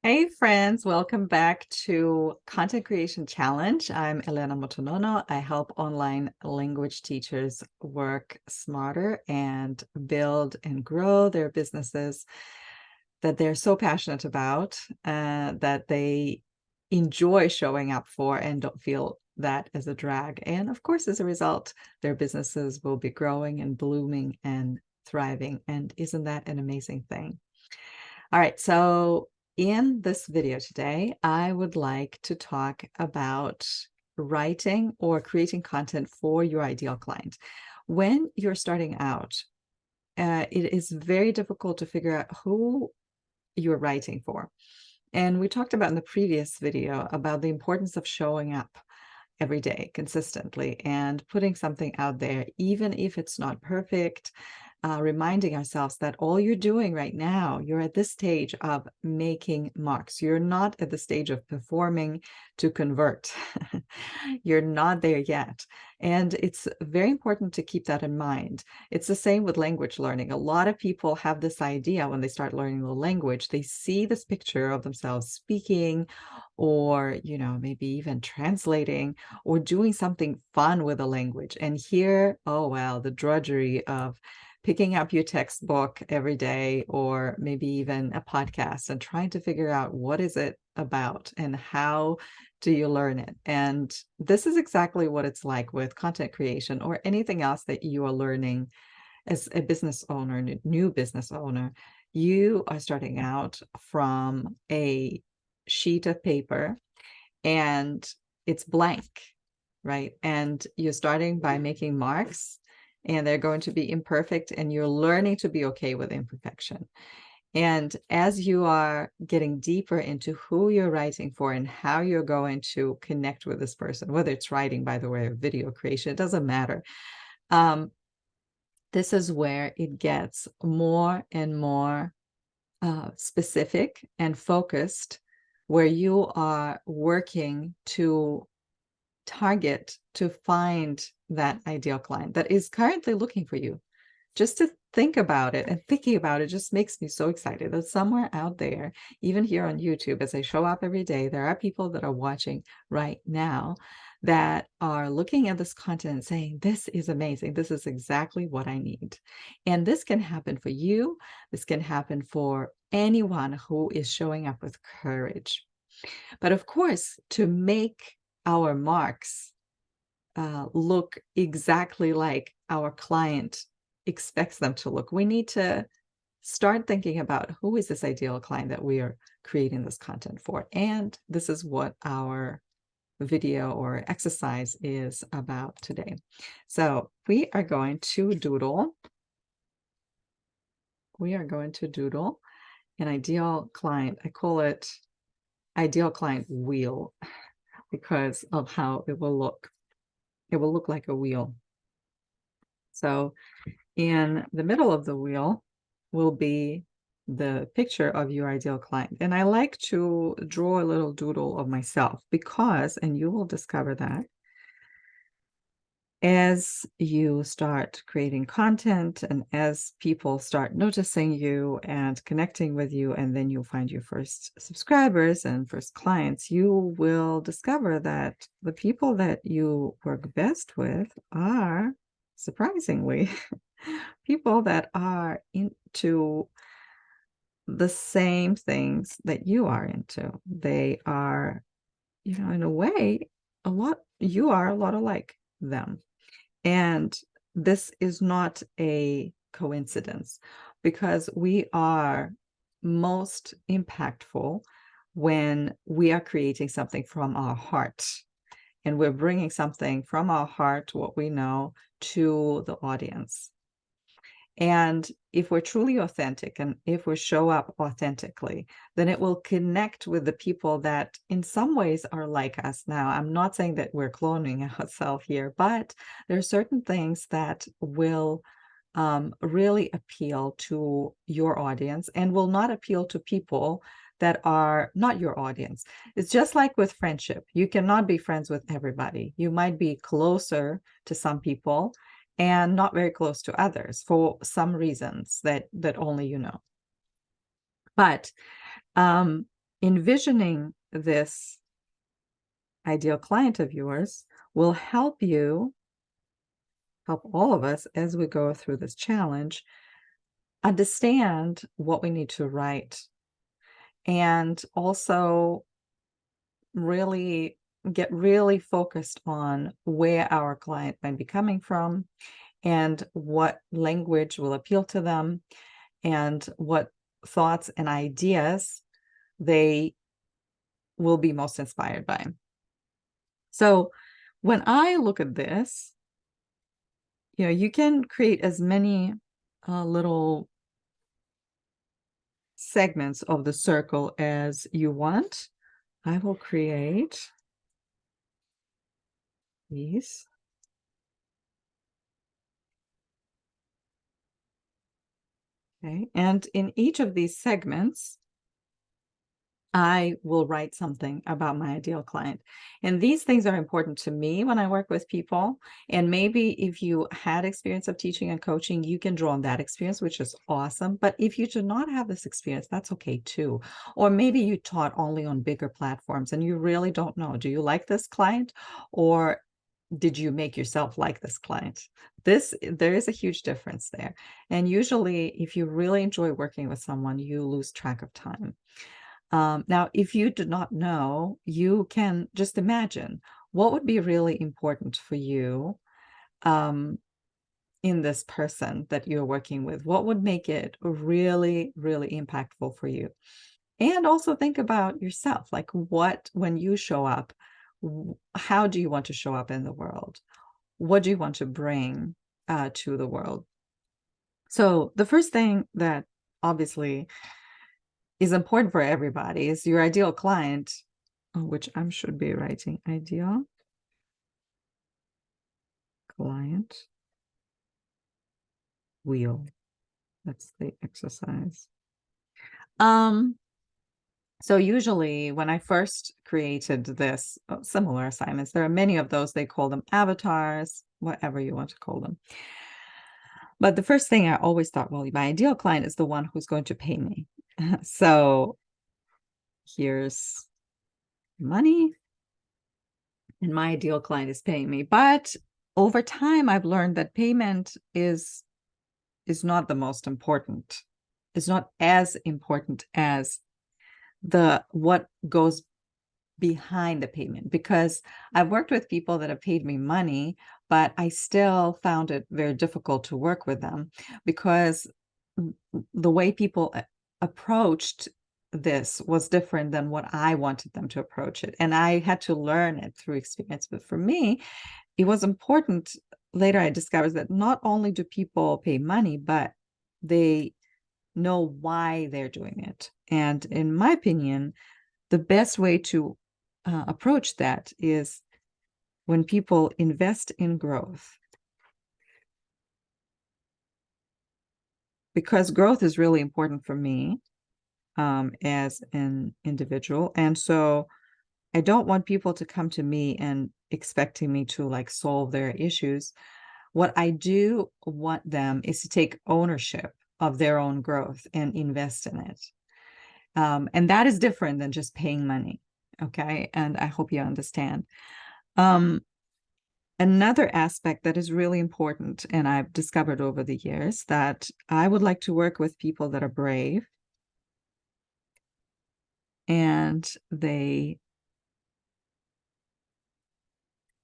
Hey friends, welcome back to Content Creation Challenge. I'm Elena Motonono. I help online language teachers work smarter and build and grow their businesses that they're so passionate about, that they enjoy showing up for and don't feel that as a drag. And of course, as a result, their businesses will be growing and blooming and thriving. And isn't that an amazing thing? All right, so in this video today, I would like to talk about writing or creating content for your ideal client. When you're starting out, it is very difficult to figure out who you're writing for. And we talked about in the previous video about the importance of showing up every day consistently and putting something out there, even if it's not perfect, reminding ourselves that all you're doing right now, you're at this stage of making marks. You're not at the stage of performing to convert. You're not there yet. And it's very important to keep that in mind. It's the same with language learning. A lot of people have this idea when they start learning the language, they see this picture of themselves speaking or, maybe even translating or doing something fun with a language. And here, oh, well, the drudgery of picking up your textbook every day or maybe even a podcast and trying to figure out what is it about and how do you learn it. And this is exactly what it's like with content creation or anything else that you are learning as a business owner, new business owner. You are starting out from a sheet of paper and it's blank, right? And you're starting by making marks and they're going to be imperfect and you're learning to be okay with imperfection. And as you are getting deeper into who you're writing for and how you're going to connect with this person, whether it's writing, by the way, or video creation, it doesn't matter. This is where it gets more and more specific and focused, where you are working to target to find that ideal client that is currently looking for you. Just to think about it, and thinking about it just makes me so excited that somewhere out there, even here on YouTube, as I show up every day, there are people that are watching right now that are looking at this content and saying, this is amazing. This is exactly what I need. And this can happen for you. This can happen for anyone who is showing up with courage. But of course, to make our marks look exactly like our client expects them to look, we need to start thinking about who is this ideal client that we are creating this content for. And this is what our video or exercise is about today. So we are going to doodle. We are going to doodle an ideal client. I call it ideal client wheel because of how it will look. It will look like a wheel. So in the middle of the wheel will be the picture of your ideal client. And I like to draw a little doodle of myself because, and you will discover that as you start creating content and as people start noticing you and connecting with you, and then you'll find your first subscribers and first clients, you will discover that the people that you work best with are, surprisingly, people that are into the same things that you are into. They are, in a way, you are a lot alike them. And this is not a coincidence because we are most impactful when we are creating something from our heart and we're bringing something from our heart, what we know, to the audience. And if we're truly authentic and if we show up authentically, then it will connect with the people that in some ways are like us. Now, I'm not saying that we're cloning ourselves here, but there are certain things that will really appeal to your audience and will not appeal to people that are not your audience. It's just like with friendship. You cannot be friends with everybody. You might be closer to some people and not very close to others for some reasons that only you know. But envisioning this ideal client of yours will help all of us as we go through this challenge, understand what we need to write, and also really get really focused on where our client might be coming from and what language will appeal to them and what thoughts and ideas they will be most inspired by. So when I look at this, you can create as many little segments of the circle as you want. I will create these. Okay, and in each of these segments, I will write something about my ideal client. And these things are important to me when I work with people. And maybe if you had experience of teaching and coaching, you can draw on that experience, which is awesome. But if you do not have this experience, that's okay too. Or maybe you taught only on bigger platforms and you really don't know. Do you like this client, or did you make yourself like this client? There is a huge difference there. And usually, if you really enjoy working with someone, you lose track of time. Now, if you do not know, you can just imagine what would be really important for you in this person that you're working with. What would make it really, really impactful for you? And also think about yourself, like when you show up, how do you want to show up in the world? What do you want to bring to the world? So the first thing that obviously is important for everybody is your ideal client, which I should be writing ideal client wheel. That's the exercise. So usually when I first created this similar assignments, there are many of those, they call them avatars, whatever you want to call them. But the first thing I always thought, well, my ideal client is the one who's going to pay me. So here's money, and my ideal client is paying me. But over time, I've learned that payment is not the most important. It's not as important as what goes behind the payment, because I've worked with people that have paid me money, but I still found it very difficult to work with them because the way people approached this was different than what I wanted them to approach it. And I had to learn it through experience. But for me, it was important. Later, I discovered that not only do people pay money, but they know why they're doing it. And in my opinion, the best way to approach that is when people invest in growth. Because growth is really important for me as an individual. And so I don't want people to come to me and expecting me to like solve their issues. What I do want them is to take ownership of their own growth and invest in it. And that is different than just paying money. Okay. And I hope you understand. Another aspect that is really important, and I've discovered over the years, that I would like to work with people that are brave and they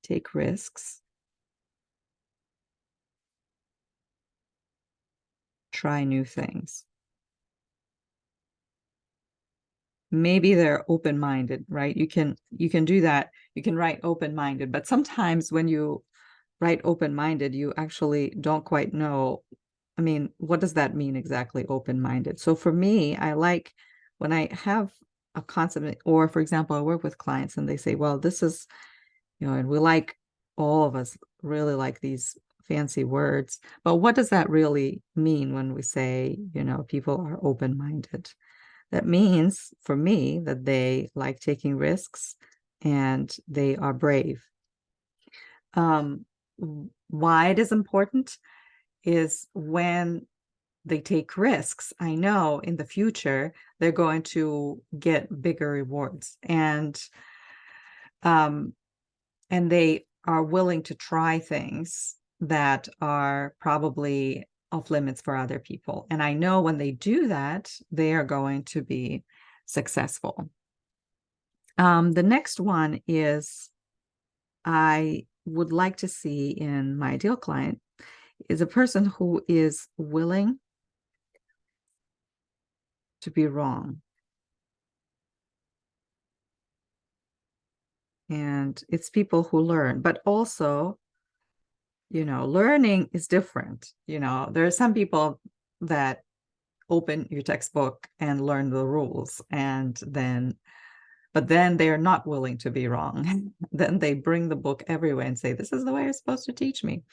take risks, try new things. Maybe they're open-minded, right? You can do that. You can write open-minded, but sometimes when you write open-minded, you actually don't quite know. I mean, what does that mean exactly, open-minded? So for me, I like when I have a concept, or for example, I work with clients and they say, well, this is, and we like, all of us really like these fancy words, but what does that really mean when we say, people are open-minded? That means for me that they like taking risks and they are brave. Why it is important is when they take risks, I know in the future they're going to get bigger rewards. Um, and they are willing to try things that are probably off limits for other people. And I know when they do that, they are going to be successful. The next one is I would like to see in my ideal client is a person who is willing to be wrong. And it's people who learn, but also, learning is different. There are some people that open your textbook and learn the rules, but then they are not willing to be wrong. Then they bring the book everywhere and say, this is the way you're supposed to teach me.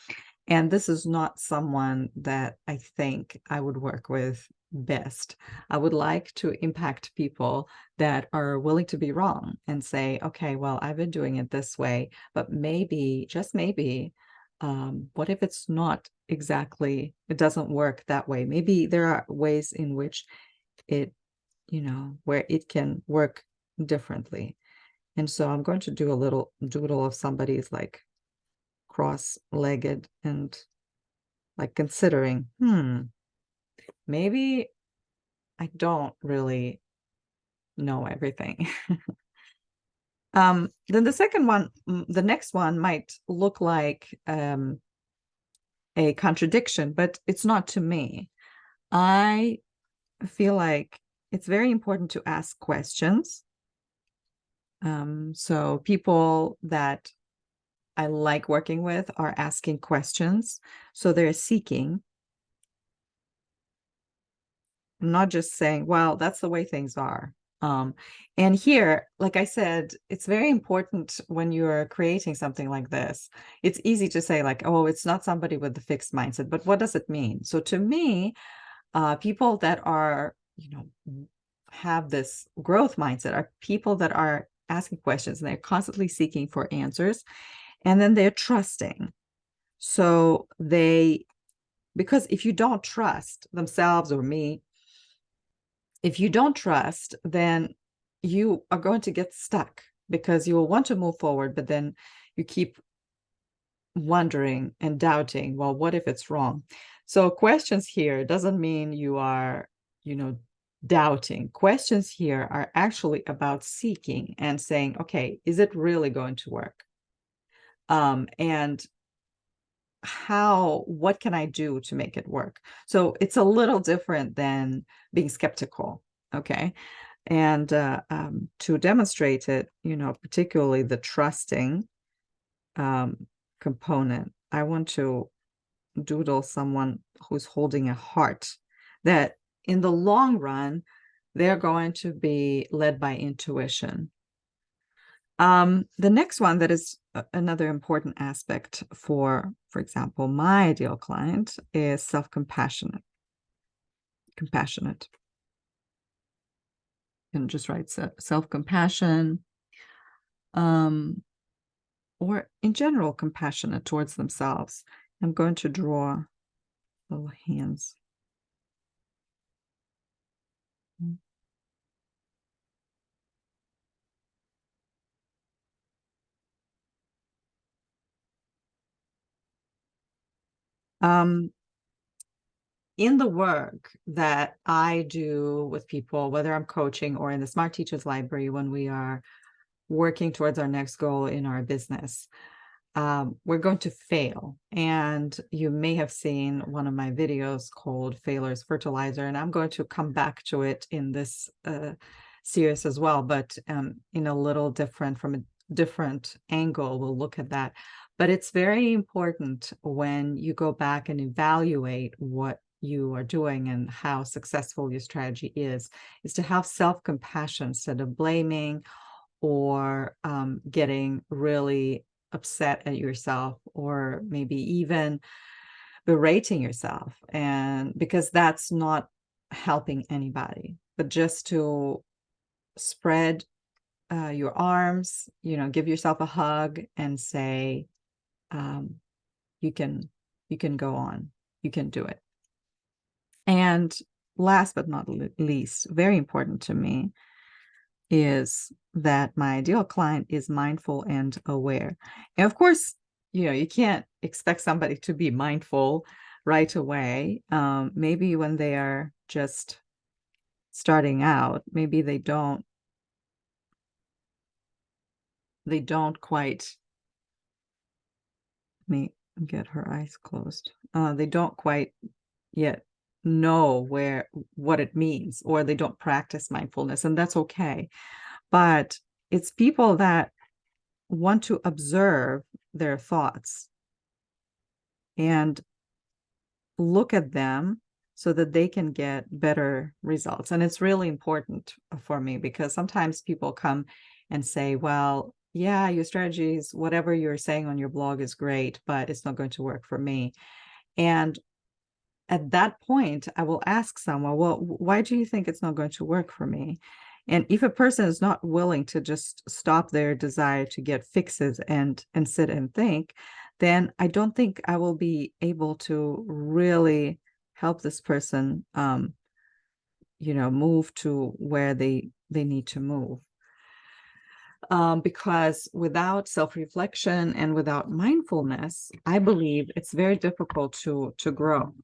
And this is not someone that I think I would work with best. I would like to impact people that are willing to be wrong and say, okay, well, I've been doing it this way, but maybe, just maybe, what if it's not exactly, it doesn't work that way? Maybe there are ways in which it, where it can work differently. And so I'm going to do a little doodle of somebody's like cross-legged and like considering, maybe I don't really know everything. Then the next one might look like a contradiction, but it's not to me. I feel like it's very important to ask questions. So people that I like working with are asking questions. So they're seeking, not just saying, well, that's the way things are. And here, like I said, it's very important when you're creating something like this. It's easy to say like, oh, it's not somebody with the fixed mindset, but what does it mean? So to me, people that are, have this growth mindset are people that are asking questions and they're constantly seeking for answers, and then they're trusting. So because if you don't trust themselves or me, if you don't trust, then you are going to get stuck because you will want to move forward, but then you keep wondering and doubting, well, what if it's wrong? So questions here doesn't mean you are, doubting. Questions here are actually about seeking and saying, okay, is it really going to work? And what can I do to make it work? So it's a little different than being skeptical. Okay. And to demonstrate it, particularly the trusting component, I want to doodle someone who's holding a heart that in the long run, they're going to be led by intuition. The next one that is another important aspect for example, my ideal client is self-compassionate. Compassionate. And just write self-compassion, or in general, compassionate towards themselves. I'm going to draw little hands. In the work that I do with people, whether I'm coaching or in the Smart Teachers Library, when we are working towards our next goal in our business, we're going to fail. And you may have seen one of my videos called Failures Fertilizer, and I'm going to come back to it in this series as well, but in a little different, from a different angle, we'll look at that. But it's very important when you go back and evaluate what you are doing and how successful your strategy is to have self-compassion instead of blaming or getting really upset at yourself, or maybe even berating yourself, and because that's not helping anybody, but just to spread your arms, give yourself a hug and say, you can go on, you can do it. And last but not least, very important to me, is that my ideal client is mindful and aware. And of course, you can't expect somebody to be mindful right away. Maybe when they are just starting out, maybe they don't quite, let me get her eyes closed. They don't quite yet know what it means, or they don't practice mindfulness, and that's okay. But it's people that want to observe their thoughts and look at them so that they can get better results. And it's really important for me, because sometimes people come and say, well, yeah, your strategies, whatever you're saying on your blog is great, but it's not going to work for me. And at that point, I will ask someone, well, why do you think it's not going to work for me? And if a person is not willing to just stop their desire to get fixes and sit and think, then I don't think I will be able to really help this person, move to where they need to move. Because without self-reflection and without mindfulness, I believe it's very difficult to grow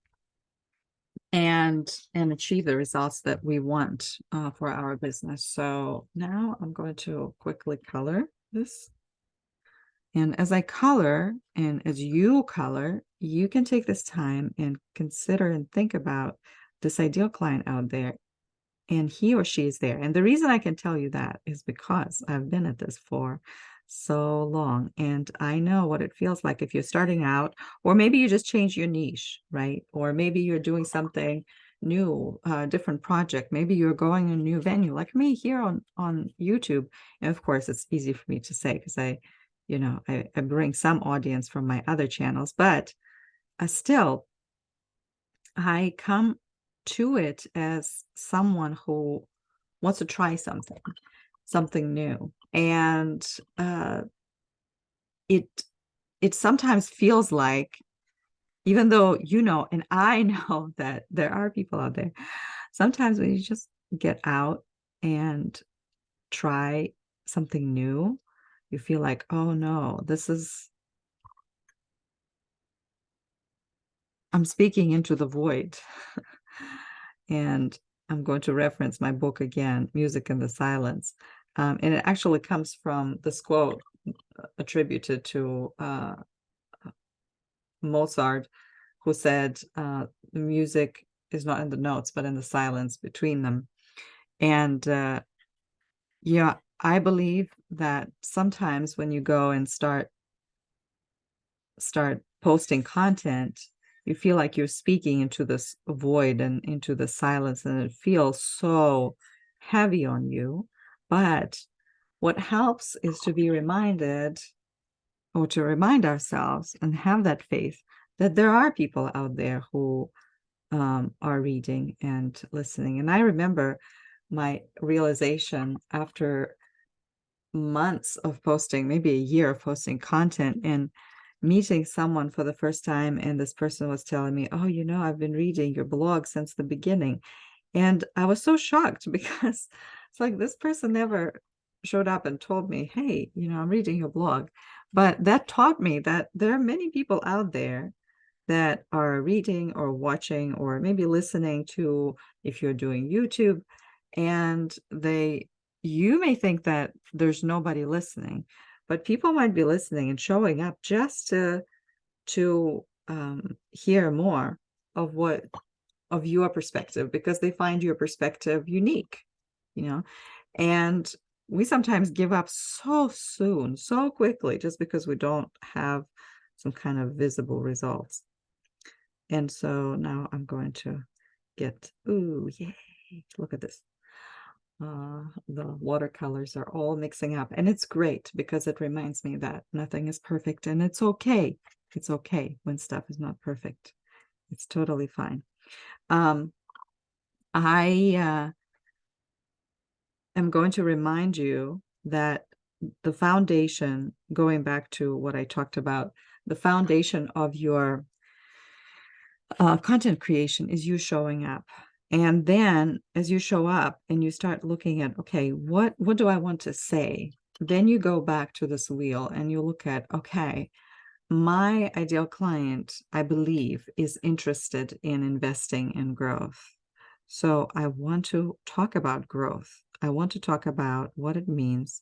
and achieve the results that we want for our business. So now I'm going to quickly color this. And as I color, and as you color, you can take this time and consider and think about this ideal client out there, and he or she is there. And the reason I can tell you that is because I've been at this for so long, and I know what it feels like if you're starting out, or maybe you just change your niche, right? Or maybe you're doing something new, different project. Maybe you're going a new venue, like me here on YouTube. And of course, it's easy for me to say because I bring some audience from my other channels, but still, I come to it as someone who wants to try something new. And it sometimes feels like, even though and I know that there are people out there, sometimes when you just get out and try something new, you feel like, oh no, I'm speaking into the void. And I'm going to reference my book again, Music in the Silence. And it actually comes from this quote attributed to Mozart, who said, the music is not in the notes, but in the silence between them. And yeah, I believe that sometimes when you go and start posting content, you feel like you're speaking into this void and into the silence, and it feels so heavy on you. But what helps is to be reminded, or to remind ourselves and have that faith that there are people out there who are reading and listening. And I remember my realization after months of posting, maybe a year of posting content, and meeting someone for the first time, and this person was telling me, oh, I've been reading your blog since the beginning. And I was so shocked because it's like, this person never showed up and told me, hey, I'm reading your blog. But that taught me that there are many people out there that are reading or watching or maybe listening to, if you're doing YouTube, and you may think that there's nobody listening, but people might be listening and showing up just to hear more of your perspective, because they find your perspective unique, and we sometimes give up so soon, so quickly, just because we don't have some kind of visible results. And so now I'm going to get, ooh, yay, look at this. The watercolors are all mixing up, and it's great because it reminds me that nothing is perfect, and it's okay. It's okay when stuff is not perfect. It's totally fine. I am going to remind you that the foundation, going back to what I talked about, the foundation of your content creation is you showing up. And then as you show up and you start looking at, okay, what do I want to say? Then you go back to this wheel and you look at, okay, my ideal client, I believe, is interested in investing in growth. So I want to talk about growth. I want to talk about what it means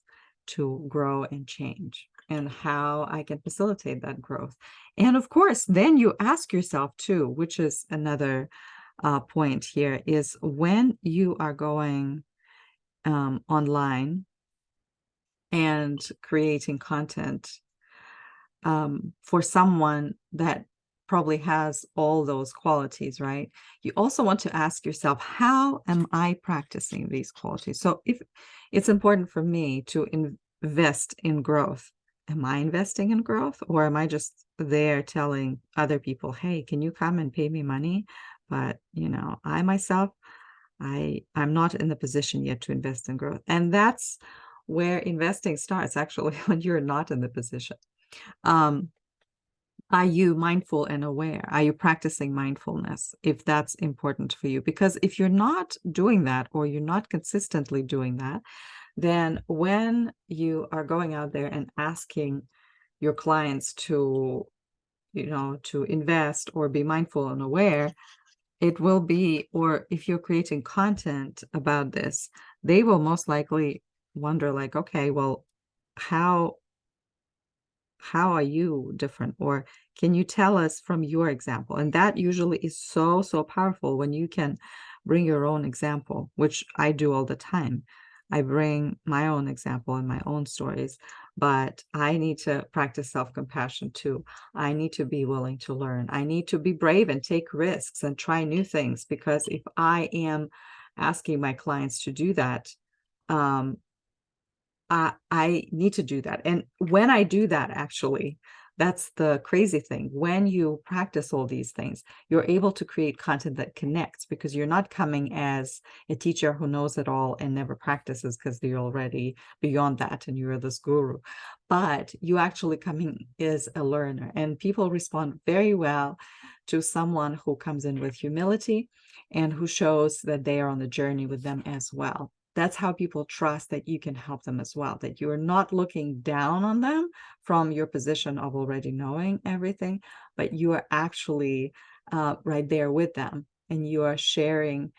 to grow and change and how I can facilitate that growth. And of course, then you ask yourself too, which is another point here, is when you are going online and creating content for someone that probably has all those qualities, right? You also want to ask yourself, how am I practicing these qualities? So if it's important for me to invest in growth, am I investing in growth, or am I just there telling other people, hey, can you come and pay me money? But, I myself, I'm not in the position yet to invest in growth. And that's where investing starts, actually, when you're not in the position. Um, are you mindful and aware? Are you practicing mindfulness if that's important for you? Because if you're not doing that, or you're not consistently doing that, then when you are going out there and asking your clients to, to invest or be mindful and aware, it will be, or if you're creating content about this, they will most likely wonder, like, okay, well, how are you different, or can you tell us from your example? And that usually is so powerful when you can bring your own example, which I do all the time. I bring my own example and my own stories, but I need to practice self-compassion too. I need to be willing to learn. I need to be brave and take risks and try new things, because if I am asking my clients to do that, I need to do that. And when I do that, actually, that's the crazy thing. When you practice all these things, you're able to create content that connects, because you're not coming as a teacher who knows it all and never practices because you're already beyond that and you're this guru. But you actually coming as a learner, and people respond very well to someone who comes in with humility and who shows that they are on the journey with them as well. That's how people trust that you can help them as well, that you are not looking down on them from your position of already knowing everything, but you are actually right there with them, and you are sharing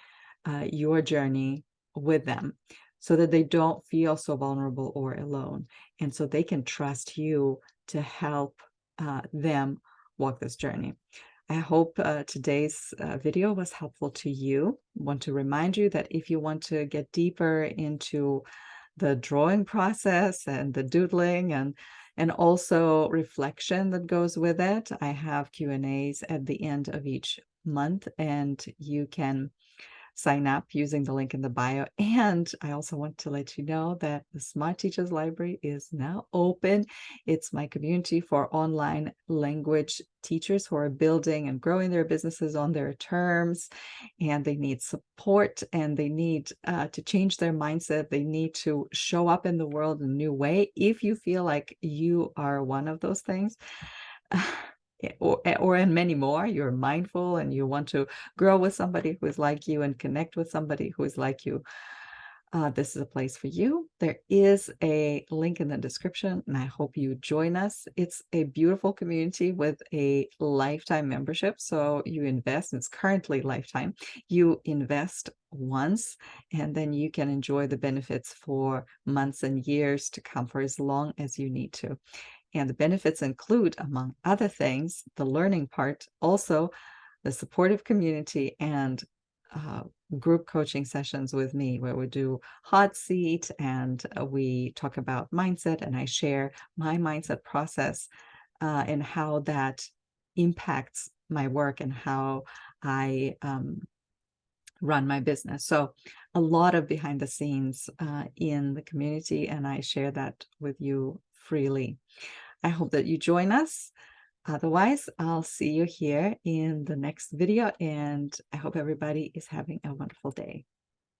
your journey with them, so that they don't feel so vulnerable or alone, and so they can trust you to help them walk this journey. I hope today's video was helpful to you. I want to remind you that if you want to get deeper into the drawing process and the doodling and also reflection that goes with it, I have Q&As at the end of each month, and you can sign up using the link in the bio. And I also want to let you know that the Smart Teachers Library is now open. It's my community for online language teachers who are building and growing their businesses on their terms, and they need support, and they need to change their mindset. They need to show up in the world in a new way. If you feel like you are one of those things, or and many more, you're mindful and you want to grow with somebody who is like you and connect with somebody who is like you, this is a place for you. There is a link in the description, and I hope you join us. It's a beautiful community with a lifetime membership. So you invest, and it's currently lifetime. You invest once, and then you can enjoy the benefits for months and years to come, for as long as you need to. And the benefits include, among other things, the learning part, also the supportive community, and group coaching sessions with me, where we do hot seat and we talk about mindset, and I share my mindset process and how that impacts my work and how I run my business. So a lot of behind the scenes in the community, and I share that with you freely. I hope that you join us. Otherwise, I'll see you here in the next video, and I hope everybody is having a wonderful day.